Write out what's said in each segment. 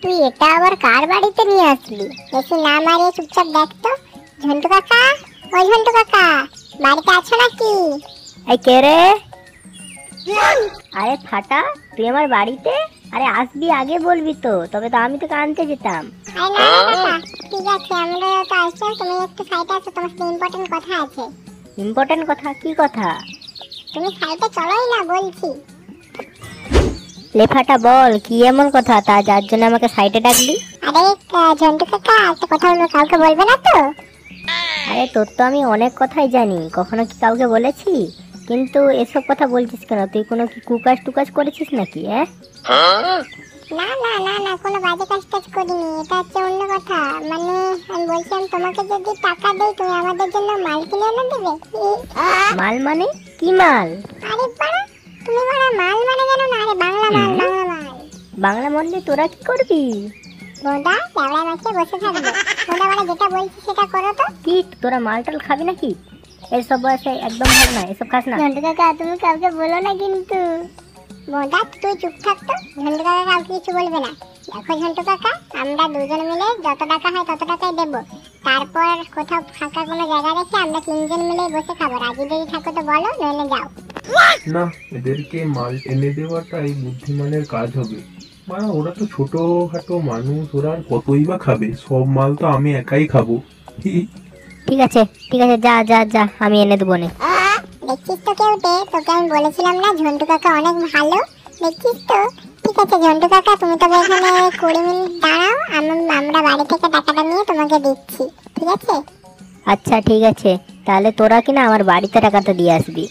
তুই এটা আবার কার বাড়িতে নিয়ে আসলি? বেশি না মারিয়ে চুপচাপ দেখ তো। ঝন্টু কাকা, ওই ঝন্টু কাকা, বাড়িতে আছো নাকি? এই কে রে? আরে ফাটা, তুই আমার বাড়িতে? আরে আসবি আগে বলবি তো, তবে তো আমি তোকে আনতে যেতাম। আরে না না কাকা, ঠিক আছে, আমরা তো আসছি, তুমি একটু সাইডে আছো, তোমার সাথে ইম্পর্টেন্ট কথা আছে। ইম্পর্টেন্ট কথা? কি কথা? তুমি সাইডে চলোই না বলছি। লে ফাটা বল, কি এমন কথা তা যার জন্য আমাকে সাইডে ডাকলি? আরে ঝন্টু কাকা, একটা কথা বলবো, কাউকে বলবে না তো? আরে তোর তো আমি অনেক কথাই জানি, কখনো কি কাউকে বলেছি? কিন্তু এসব কথা বলছিস কেন? তুই কোনো কি কুকাজ টুকাজ করেছিস নাকি? না না না না, কোনো বাজে কাজ টাজ করিনি, এটা হচ্ছে অন্য কথা। মানে আমি বলছিলাম, তোমাকে যদি টাকা দেই তুমি আমাদের জন্য মাল কিনে এনে দেবে। মাল মানে? কি মাল? আরে বাড়া, তুমি বাড়া মাল মানে জানো না? আরে বাংলা মাল, বাংলা মাল। বাংলা মানলে তোরা কি করবি? বোঁদা চাবড়া মাছে বসে থাকবে। বোঁদা বাড়া যেটা বলছি সেটা করো তো। কি তোরা মালটাল খাবি নাকি? এসব বয়সে একদম ভালো না, এসব খাস না। ঝন্টু কাকা, তুমি কাউকে বলো না কিন্তু। বোঁদা তুই চুপ থাক তো, ঝন্টু কাকা কাউকে কিছু বলবে না। দেখো ঝন্টু কাকা, আমরা দুজন মিলে যত টাকা হয় তত টাকাই দেবো। তারপর কোথাও ফাঁকা কোনো জায়গা রেখে আমরা তিনজন মিলে বসে খাবো। রাজি যদি থাকো তো বলো, নইলে যাও। না, এদেরকে মাল এনে দেওয়াটাই বুদ্ধিমানের কাজ হবে। মানে ওরা তো ছোটখাটো মানুষ, ওরা আর কতই বা খাবে? সব মাল তো আমি একাই খাবো। ঠিক আছে ঠিক আছে, যা যা যা, আমি এনে দেবো নে। দেখছিস তো কেউটে, তোকে আমি বলেছিলাম না ঝন্টু কাকা অনেক ভালো? দেখছিস তো? ঠিক আছে ঝন্টু কাকা, তুমি তবে এখানে 20 মিনিট দাঁড়াও, আমরা বাড়ি থেকে টাকাটা নিয়ে তোমাকে দিচ্ছি, ঠিক আছে? আচ্ছা ঠিক আছে, তাহলে তোরা কিনা আমার বাড়িতে টাকাটা দিয়ে আসবি।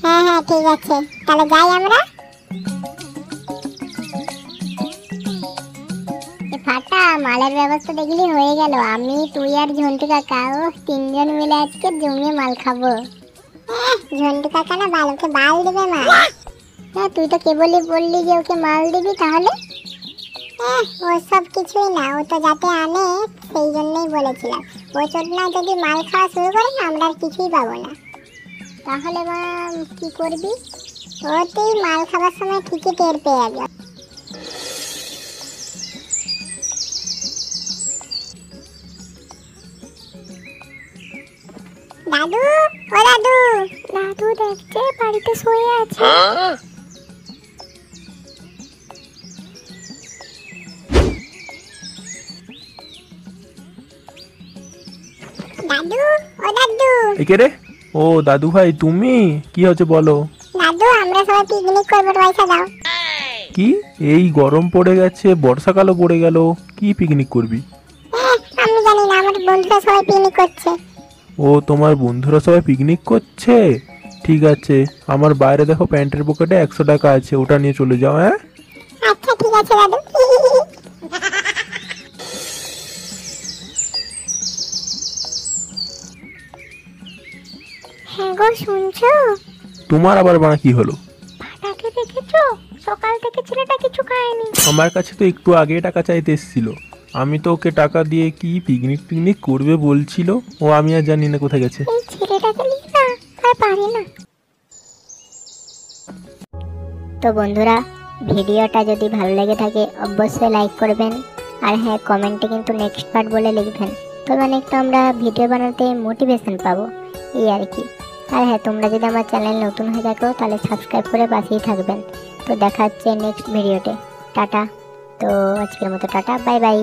হ্যাঁ হ্যাঁ ঠিক আছে, তাহলে যাই আমরা। ফাটা, মালের ব্যবস্থা দেখলি হয়ে গেল। আমি, তুই আর ঝন্টু কাকা, ও তিনজন মিলে আজকে জমিয়ে মাল খাবো। ঝন্টু কাকা না ওকে মাল দিবে মাল। হ্যাঁ, তুই তো কেবলই বললি যে ওকে মাল দিবি, তাহলে ও সব কিছুই না, ও তো যাতে আনে সেই জন্যই বলেছিলাম। ও চোদ না যদি মাল খাওয়া শুরু করে না, আমরা আর কিছুই পাবো না। তাহলে মা কি করবি? ও তুই মাল খাবার সময় ঠিকই টের পেয়ে যাবে। দাদু, ও দাদু। দাদু দেখছে বাড়িতে শুয়ে আছে। দাদু, ও দাদু। একে রে? ও দাদু ভাই, তুমি? কি হচ্ছে বলো? দাদু, আমরা সবাই পিকনিক করবো, পয়সা দাও। কি এই গরম পড়ে গেছে, বর্ষাকালও পড়ে গেল, কি পিকনিক করবি? আমি জানি না, আমার বন্ধুরা সবাই পিকনিক করছে। ও তোমার বন্ধুরা সবাই পিকনিক করছে? ঠিক আছে, আমার বাইরে দেখো প্যান্টের পকেটে 100 টাকা আছে, ওটা নিয়ে চলে যাও। হ্যাঁ আচ্ছা ঠিক আছে দাদু। হ্যাঁ গো, শুনছো? তোমার আবার বানা কি হলো? ফাটাকে দেখেছো? সকাল থেকে ছেলেটা কিছু খায়নি। আমার কাছে তো একটু আগে টাকা চাইতে এসেছিল, আমি তো ওকে টাকা দিয়ে কি পিকনিক টিকনিক করবে বলছিল, ও আমি আর জানি না কোথায় গেছে। এই ছেলেটাকে নিয়ে না আর পারি না। তো বন্ধুরা, ভিডিওটা যদি ভালো লেগে থাকে অবশ্যই লাইক করবেন, আর হ্যাঁ, কমেন্টে কিন্তু নেক্সট পার্ট বলে লিখবেন, তবে অনেকটা আমরা ভিডিও বানাতে মোটিভেশন পাবো, এই আর কি। আর হ্যাঁ, তোমরা যদি আমার চ্যানেল নতুন হয়ে থাকো তাহলে সাবস্ক্রাইব করে পাশেই থাকবেন। তো দেখা হচ্ছে নেক্সট ভিডিওতে। টাটা। তো আজকের মতো টাটা, বাই বাই।